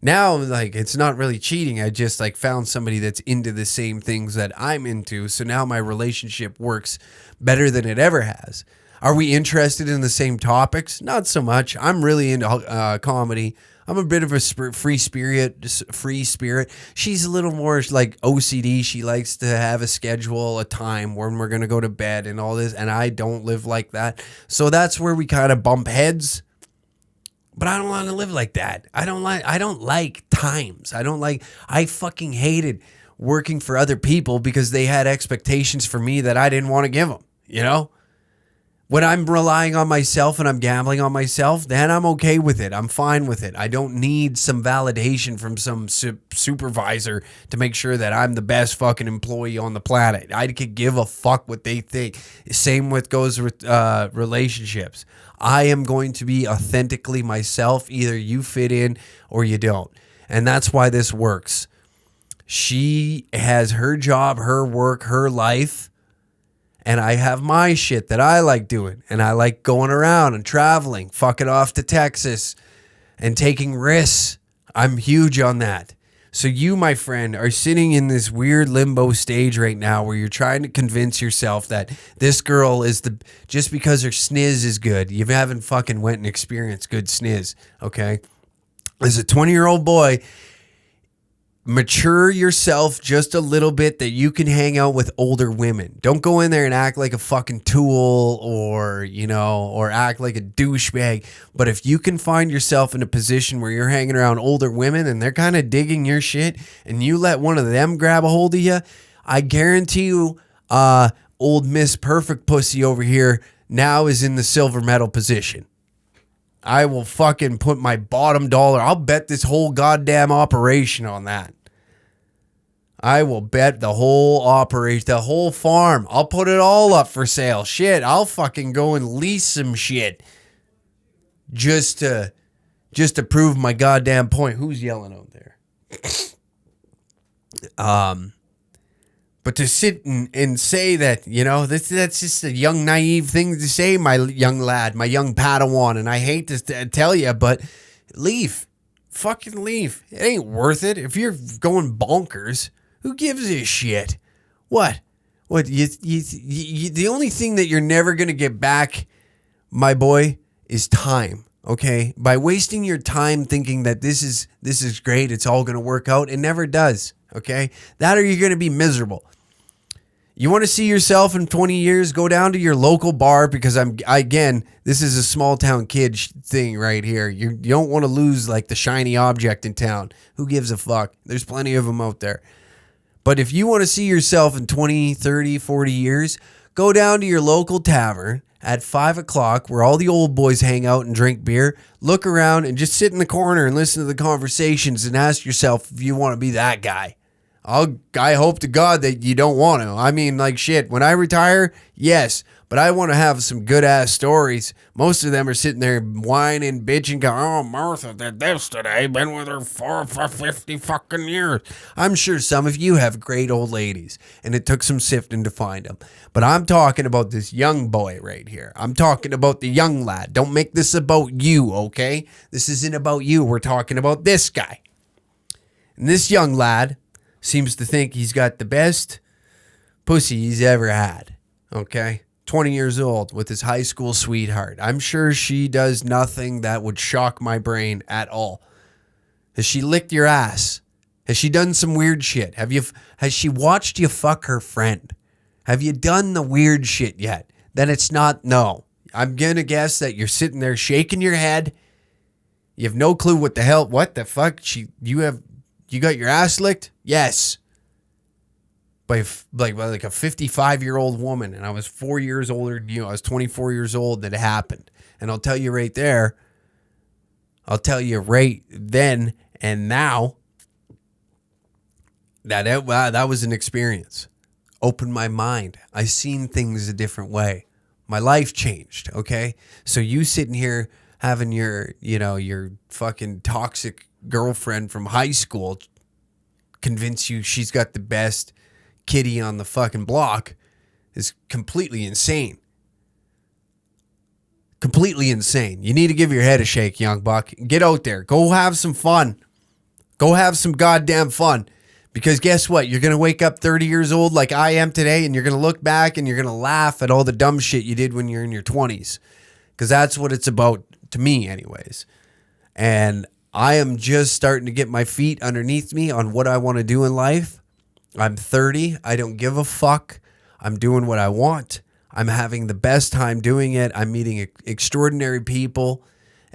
Now, it's not really cheating. I just, found somebody that's into the same things that I'm into. So now my relationship works better than it ever has. Are we interested in the same topics? Not so much. I'm really into comedy. I'm a bit of a free spirit. She's a little more OCD. She likes to have a schedule, a time when we're going to go to bed and all this. And I don't live like that. So that's where we kind of bump heads. But I don't want to live like that. I don't like times. I fucking hated working for other people because they had expectations for me that I didn't want to give them, you know? When I'm relying on myself and I'm gambling on myself, then I'm okay with it. I'm fine with it. I don't need some validation from some supervisor to make sure that I'm the best fucking employee on the planet. I could give a fuck what they think. Same goes with relationships. I am going to be authentically myself. Either you fit in or you don't. And that's why this works. She has her job, her work, her life. And I have my shit that I like doing. And I like going around and traveling, fucking off to Texas and taking risks. I'm huge on that. So you, my friend, are sitting in this weird limbo stage right now where you're trying to convince yourself that this girl is just because her sniz is good. You haven't fucking went and experienced good sniz, okay? As a 20-year-old boy, mature yourself just a little bit that you can hang out with older women. Don't go in there and act like a fucking tool or act like a douchebag. But if you can find yourself in a position where you're hanging around older women and they're kind of digging your shit and you let one of them grab a hold of you, I guarantee you, old Miss Perfect Pussy over here now is in the silver medal position. I will fucking put my bottom dollar. I'll bet this whole goddamn operation on that. I will bet the whole operation, the whole farm. I'll put it all up for sale. Shit, I'll fucking go and lease some shit just to prove my goddamn point. Who's yelling out there? But to sit and say that, that's just a young, naive thing to say, my young lad, my young Padawan. And I hate to tell you, but leave. Fucking leave. It ain't worth it. If you're going bonkers, who gives a shit? What? You, the only thing that you're never going to get back, my boy, is time. Okay? By wasting your time thinking that this is great, it's all going to work out, it never does. Okay? That or you're going to be miserable. You want to see yourself in 20 years? Go down to your local bar because this is a small town kid thing right here. You don't want to lose the shiny object in town. Who gives a fuck? There's plenty of them out there. But if you want to see yourself in 20, 30, 40 years, go down to your local tavern at 5 o'clock where all the old boys hang out and drink beer. Look around and just sit in the corner and listen to the conversations and ask yourself if you want to be that guy. I hope to God that you don't want to. I mean, like, shit, when I retire, yes, but I want to have some good-ass stories. Most of them are sitting there whining, bitching, going, oh, Martha did this today. Been with her for 50 fucking years. I'm sure some of you have great old ladies, and it took some sifting to find them. But I'm talking about this young boy right here. I'm talking about the young lad. Don't make this about you, okay? This isn't about you. We're talking about this guy. And this young lad seems to think he's got the best pussy he's ever had, okay? 20 years old with his high school sweetheart. I'm sure she does nothing that would shock my brain at all. Has she licked your ass? Has she done some weird shit? Has she watched you fuck her friend? Have you done the weird shit yet? Then it's not no. I'm going to guess that you're sitting there shaking your head. You have no clue what the fuck you got your ass licked? Yes. By like a 55-year-old woman, and I was 4 years older than you. I was 24 years old that it happened. And I'll tell you right there, I'll tell you right then and now that was an experience. Opened my mind. I seen things a different way. My life changed, okay? So you sitting here having your fucking toxic girlfriend from high school convince you she's got the best kitty on the fucking block is completely insane. Completely insane. You need to give your head a shake, young buck. Get out there. Go have some fun. Go have some goddamn fun. Because guess what? You're going to wake up 30 years old like I am today, and you're going to look back and you're going to laugh at all the dumb shit you did when you're in your 20s. Because that's what it's about to me anyways. And I am just starting to get my feet underneath me on what I want to do in life. I'm 30. I don't give a fuck. I'm doing what I want. I'm having the best time doing it. I'm meeting extraordinary people.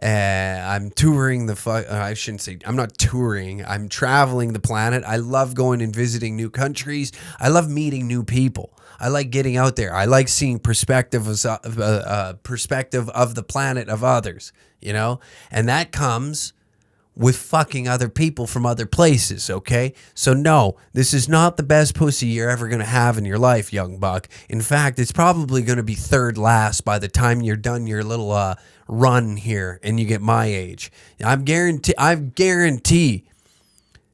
I'm touring I shouldn't say, I'm not touring. I'm traveling the planet. I love going and visiting new countries. I love meeting new people. I like getting out there. I like seeing perspective of the planet of others, and that comes with fucking other people from other places, okay? So no, this is not the best pussy you're ever going to have in your life, young buck. In fact, it's probably going to be third last by the time you're done your little run here and you get my age. I guarantee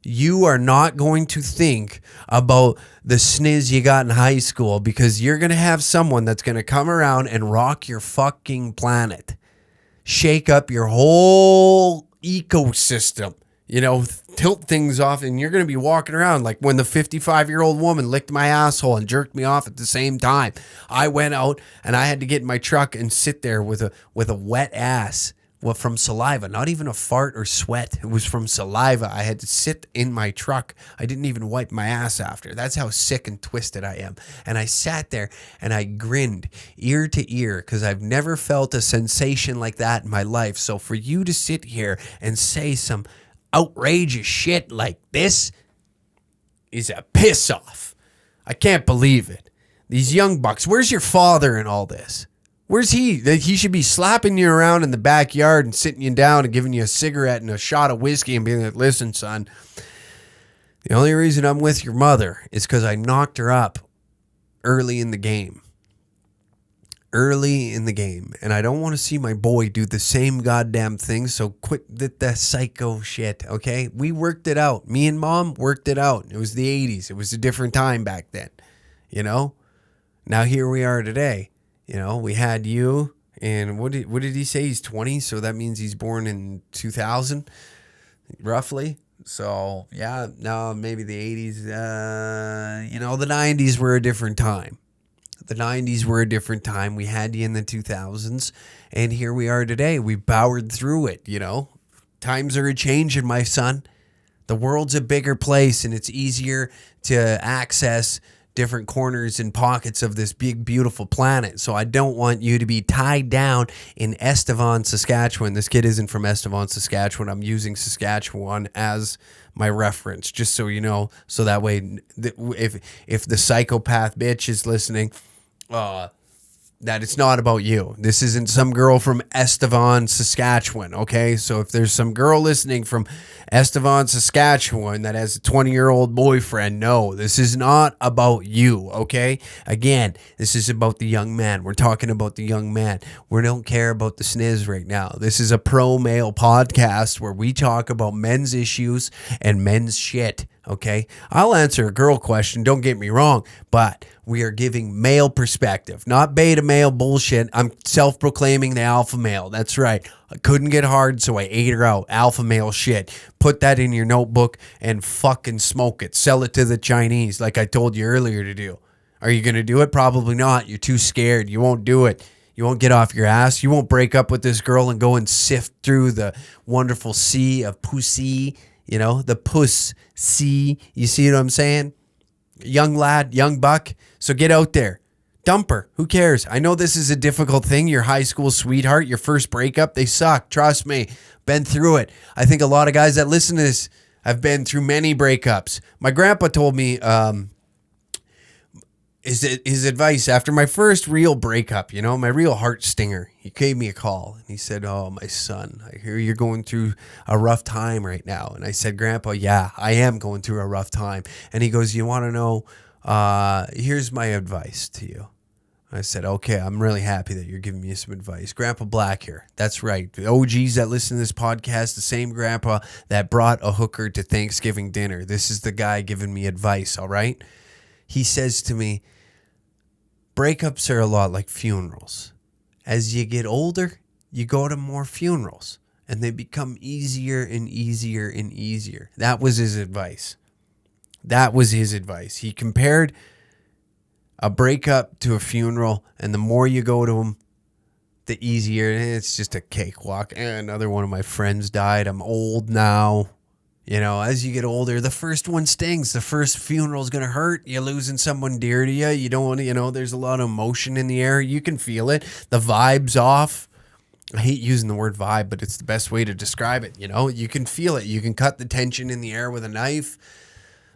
you are not going to think about the sniz you got in high school, because you're going to have someone that's going to come around and rock your fucking planet. Shake up your whole ecosystem, tilt things off, and you're going to be walking around like when the 55-year-old woman licked my asshole and jerked me off at the same time. I went out and I had to get in my truck and sit there with a wet ass. Well, from saliva, not even a fart or sweat. It was from saliva. I had to sit in my truck. I didn't even wipe my ass after. That's how sick and twisted I am. And I sat there and I grinned ear to ear because I've never felt a sensation like that in my life. So for you to sit here and say some outrageous shit like this is a piss off. I can't believe it. These young bucks, where's your father in all this? Where's he? He should be slapping you around in the backyard and sitting you down and giving you a cigarette and a shot of whiskey and being like, listen, son, the only reason I'm with your mother is because I knocked her up early in the game. Early in the game. And I don't want to see my boy do the same goddamn thing, so quit the psycho shit, okay? We worked it out. Me and Mom worked it out. It was the 80s. It was a different time back then, Now here we are today. We had you, and what did he say? He's 20, so that means he's born in 2000, roughly. So, yeah, no, maybe the 80s. The 90s were a different time. The 90s were a different time. We had you in the 2000s, and here we are today. We powered through it, Times are a-changing, my son. The world's a bigger place, and it's easier to access different corners and pockets of this big, beautiful planet. So I don't want you to be tied down in Estevan, Saskatchewan. This kid isn't from Estevan, Saskatchewan. I'm using Saskatchewan as my reference, just so you know. So that way, if the psychopath bitch is listening, that it's not about you. This isn't some girl from Estevan, Saskatchewan, okay? So if there's some girl listening from Estevan, Saskatchewan that has a 20-year-old boyfriend, no, this is not about you, okay? Again, this is about the young man. We're talking about the young man. We don't care about the sniz right now. This is a pro-male podcast where we talk about men's issues and men's shit, okay? I'll answer a girl question, don't get me wrong, but we are giving male perspective, not beta male bullshit. I'm self-proclaiming the alpha male. That's right. I couldn't get hard, so I ate her out. Alpha male shit. Put that in your notebook and fucking smoke it. Sell it to the Chinese like I told you earlier to do. Are you going to do it? Probably not. You're too scared. You won't do it. You won't get off your ass. You won't break up with this girl and go and sift through the wonderful sea of pussy, you know, the puss sea. You see what I'm saying? Young lad, young buck. So get out there. Dump her. Who cares? I know this is a difficult thing. Your high school sweetheart, your first breakup, they suck. Trust me. Been through it. I think a lot of guys that listen to this have been through many breakups. My grandpa told me his advice after my first real breakup, you know, my real heart stinger. He gave me a call and he said, "Oh, my son, I hear you're going through a rough time right now." And I said, "Grandpa, yeah, I am going through a rough time." And he goes, "You want to know? Here's my advice to you." I said, "Okay, I'm really happy that you're giving me some advice." Grandpa Black here. That's right. The OGs that listen to this podcast, the same grandpa that brought a hooker to Thanksgiving dinner. This is the guy giving me advice, all right? He says to me, breakups are a lot like funerals. As you get older, you go to more funerals, and they become easier and easier and easier. That was his advice. That was his advice. He compared a breakup to a funeral, and the more you go to them, the easier. It's just a cakewalk. Another one of my friends died. I'm old now. You know, as you get older, the first one stings. The first funeral is going to hurt. You're losing someone dear to you. You don't want to, you know, there's a lot of emotion in the air. You can feel it. The vibe's off. I hate using the word vibe, but it's the best way to describe it. You know, you can feel it. You can cut the tension in the air with a knife.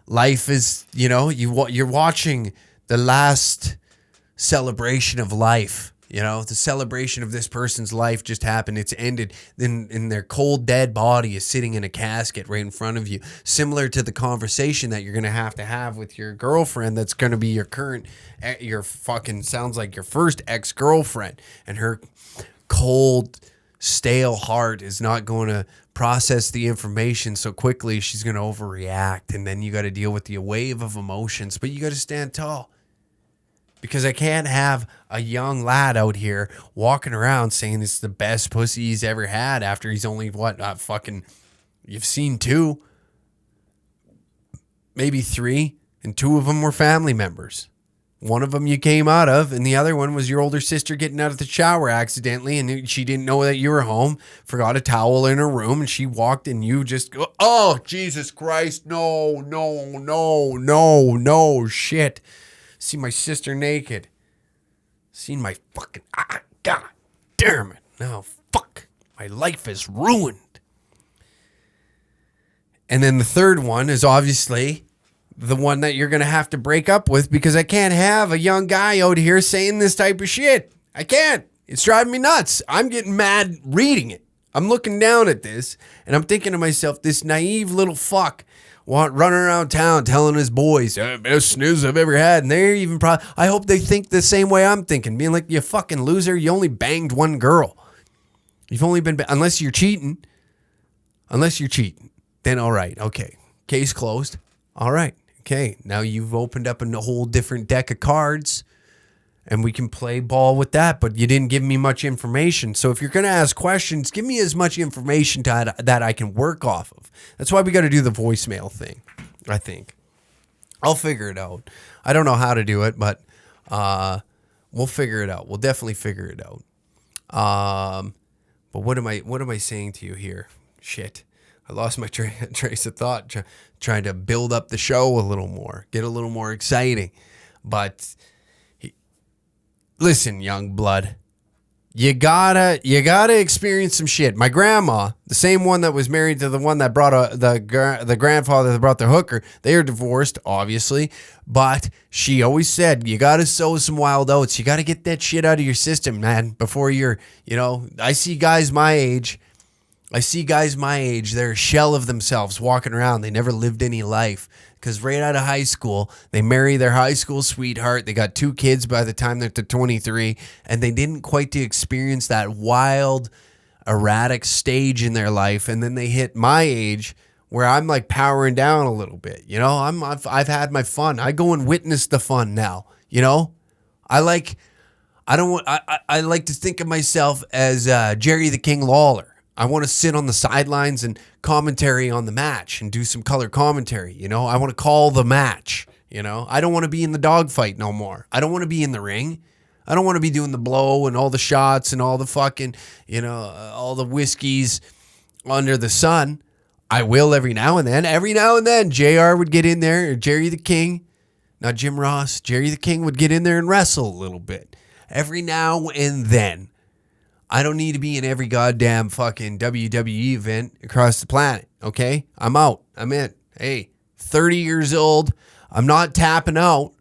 Life is, you know, you're watching the last celebration of life. You know, the celebration of this person's life just happened. It's ended. Then their cold, dead body is sitting in a casket right in front of you. Similar to the conversation that you're going to have with your girlfriend that's going to be your fucking, sounds like your first ex-girlfriend. And her cold, stale heart is not going to process the information so quickly. She's going to overreact. And then you got to deal with the wave of emotions. But you got to stand tall. Because I can't have a young lad out here walking around saying it's the best pussy he's ever had after he's only, you've seen 2, maybe 3, and 2 of them were family members. One of them you came out of, and the other one was your older sister getting out of the shower accidentally, and she didn't know that you were home, forgot a towel in her room, and she walked, and you just go, "Oh, Jesus Christ, no, shit. See my sister naked. Seen my fucking... God damn it. Now, fuck. My life is ruined." And then the third one is obviously the one that you're going to have to break up with, because I can't have a young guy out here saying this type of shit. I can't. It's driving me nuts. I'm getting mad reading it. I'm looking down at this, and I'm thinking to myself, this naive little fuck running around town telling his boys, "Best snooze I've ever had." And they're even I hope they think the same way I'm thinking, being like, "You fucking loser, you only banged one girl. You've only been, unless you're cheating, then all right, okay. Case closed. All right, okay. Now you've opened up a whole different deck of cards, and we can play ball with that, but you didn't give me much information. So if you're going to ask questions, give me as much information that I can work off of." That's why we got to do the voicemail thing, I think. I'll figure it out. I don't know how to do it, but we'll figure it out. We'll definitely figure it out. But what am I saying to you here? Shit. I lost my trace of thought, trying to build up the show a little more, get a little more exciting. But listen, young blood, you gotta experience some shit. My grandma, the same one that was married to the one that brought the grandfather that brought the hooker, they are divorced, obviously, but she always said, you gotta sow some wild oats. You gotta get that shit out of your system, man, before you're, I see guys my age, they're a shell of themselves walking around. They never lived any life. Because right out of high school, they marry their high school sweetheart. They got 2 kids by the time they're 23, and they didn't quite experience that wild, erratic stage in their life. And then they hit my age, where I'm like powering down a little bit. I've had my fun. I go and witness the fun now. I like to think of myself as Jerry the King Lawler. I want to sit on the sidelines and commentary on the match and do some color commentary. I want to call the match. I don't want to be in the dogfight no more. I don't want to be in the ring. I don't want to be doing the blow and all the shots and all the fucking, all the whiskeys under the sun. I will every now and then. Every now and then, JR would get in there, or Jerry the King, not Jim Ross. Jerry the King would get in there and wrestle a little bit. Every now and then. I don't need to be in every goddamn fucking WWE event across the planet, okay? I'm out. I'm in. Hey, 30 years old. I'm not tapping out.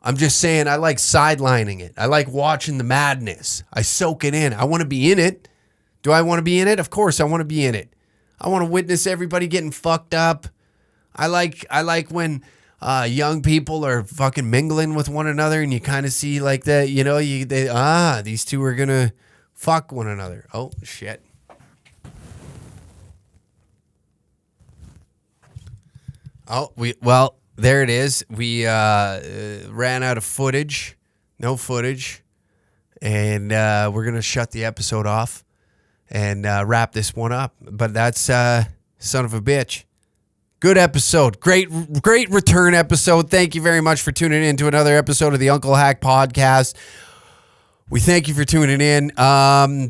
I'm just saying I like sidelining it. I like watching the madness. I soak it in. I want to be in it. Do I want to be in it? Of course I want to be in it. I want to witness everybody getting fucked up. I like when young people are fucking mingling with one another and you kind of see like that, these two are going to fuck one another. Oh, shit. Oh, there it is. We ran out of footage. No footage. And we're going to shut the episode off and wrap this one up. But that's son of a bitch. Good episode. Great return episode. Thank you very much for tuning in to another episode of the Uncle Hack Podcast. We thank you for tuning in.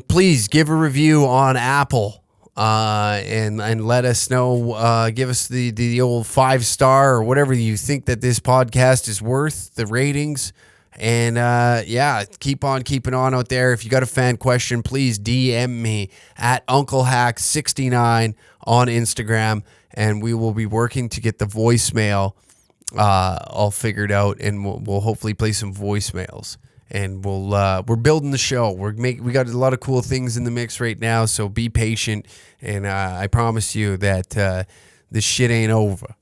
Please give a review on Apple and let us know. Give us the old 5-star or whatever you think that this podcast is worth, the ratings. And keep on keeping on out there. If you got a fan question, please DM me at UncleHack69 on Instagram. And we will be working to get the voicemail all figured out. And we'll hopefully play some voicemails. And we're building the show. We got a lot of cool things in the mix right now, so be patient. And I promise you that this shit ain't over.